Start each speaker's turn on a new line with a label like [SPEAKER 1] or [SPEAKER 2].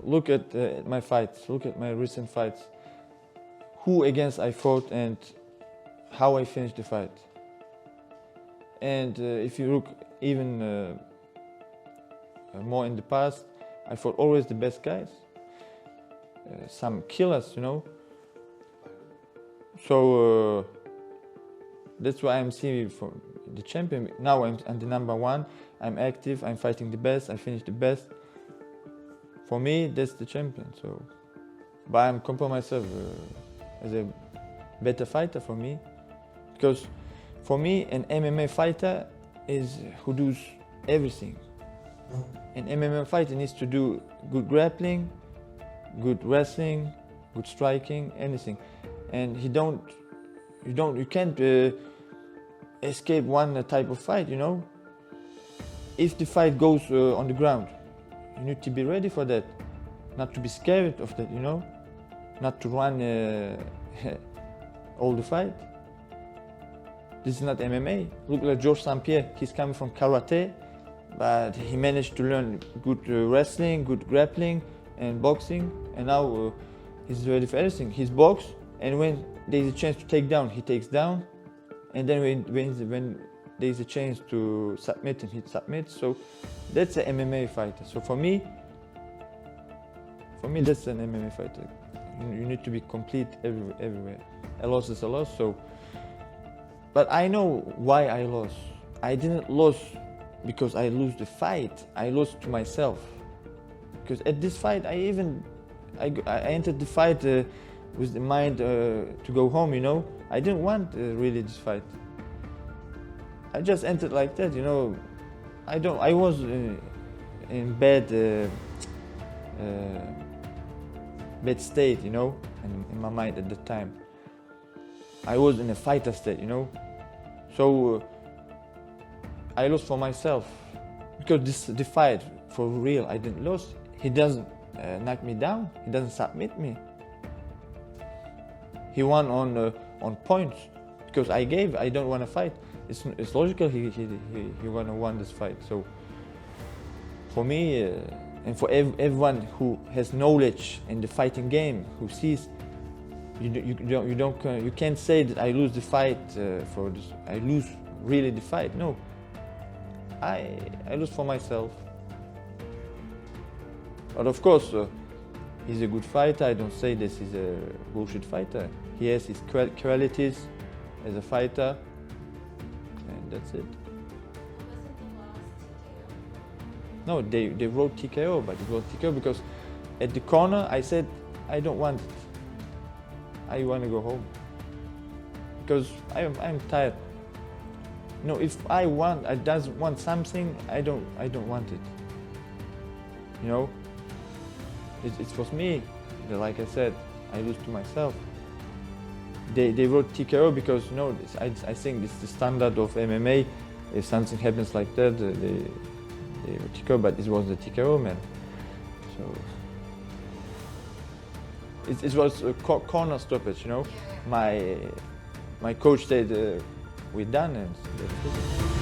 [SPEAKER 1] look at my fights, look at my recent fights, who against I fought and how I finished the fight. And if you look even more in the past, I fought always the best guys, some killers, you know. So that's why I'm seeing for the champion. Now I'm the number one, I'm active, I'm fighting the best, I finish the best. For me, that's the champion. So, but I'm comparing myself as a better fighter for me, because for me an MMA fighter is who does everything. An MMA fighter needs to do good grappling, good wrestling, good striking, anything, and you can't escape one type of fight. You know, if the fight goes on the ground, you need to be ready for that, not to be scared of that, you know, not to run all the fight. This is not MMA. Look like Georges St. Pierre, he's coming from karate, but he managed to learn good wrestling, good grappling and boxing, and now he's ready for everything. He's box, and when there's a chance to take down, he takes down, and then when there's a chance to submit, and he submits. So that's an MMA fighter. So for me, that's an MMA fighter. You need to be complete everywhere. A loss is a loss. So, but I know why I lost. I didn't lose because I lose the fight. I lost to myself. Because at this fight, I entered the fight with the mind to go home. You know, I didn't want really this fight. I just entered like that, you know. I was in bad state, you know, in my mind at the time. I was in a fighter state, you know. So I lost for myself, because the fight for real, I didn't lose. He doesn't knock me down. He doesn't submit me. He won on points because I don't want to fight. It's logical he gonna win this fight. So for me and for everyone who has knowledge in the fighting game, who sees, you can't say that I lose the fight for this. I lose really the fight. No, I lose for myself. But of course, he's a good fighter. I don't say this is a bullshit fighter. He has his qualities as a fighter. That's it. No, they wrote TKO, but it was TKO because at the corner I said I don't want it. I want to go home because I'm tired. No, if I doesn't want something, I don't want it. You know, it's for me. Like I said, I lose to myself. They wrote TKO because, you know, I think it's the standard of MMA. If something happens like that, they wrote TKO, but it was the TKO, man. So it was a corner stoppage, you know. My coach said we're done, and that's it.